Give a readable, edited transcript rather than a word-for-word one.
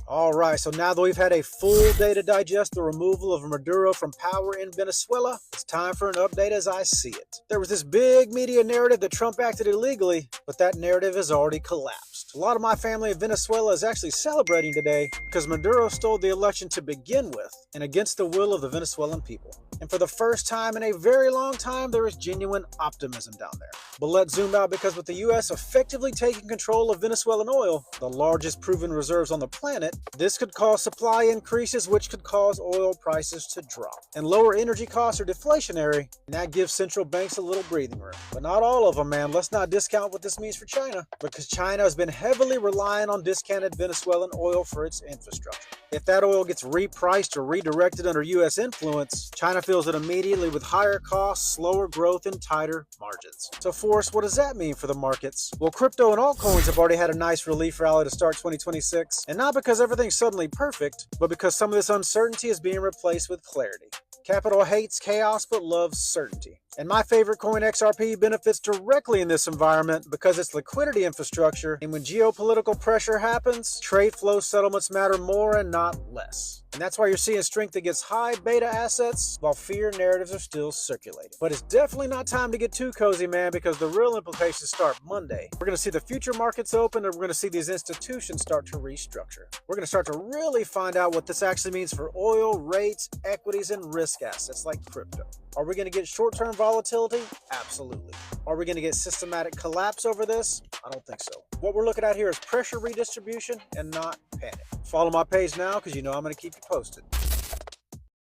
All right, so now that we've had a full day to digest the removal of Maduro from power in Venezuela, it's time for an update as I see it. There was this big media narrative that Trump acted illegally, but that narrative has already collapsed. A lot of my family in Venezuela is actually celebrating today because Maduro stole the election to begin with and against the will of the Venezuelan people. And for the first time in a very long time, there is genuine optimism down there. But let's zoom out because with the US effectively taking control of Venezuelan oil, the largest proven reserves on the planet, this could cause supply increases, which could cause oil prices to drop. And lower energy costs are deflationary, and that gives central banks a little breathing room. But not all of them, man. Let's not discount what this means for China, because China has been heavily relying on discounted Venezuelan oil for its infrastructure. If that oil gets repriced or redirected under US influence, China feels it immediately with higher costs, slower growth, and tighter margins. So Forrest, what does that mean for the markets? Well, crypto and altcoins have already had a nice relief rally to start 2026, and not because everything's suddenly perfect, but because some of this uncertainty is being replaced with clarity. Capital hates chaos but loves certainty. And my favorite coin, XRP, benefits directly in this environment because it's liquidity infrastructure, and when geopolitical pressure happens, trade flow settlements matter more and not less. And that's why you're seeing strength against high beta assets while fear narratives are still circulating. But it's definitely not time to get too cozy, man, because the real implications start Monday. We're going to see the future markets open, and we're going to see these institutions start to restructure. We're going to start to really find out what this actually means for oil, rates, equities, and risk assets like crypto. Are we going to get short-term volatility? Absolutely. Are we going to get systematic collapse over this? I don't think so. What we're looking at here is pressure redistribution and not panic. Follow my page now because you know I'm going to keep you posted.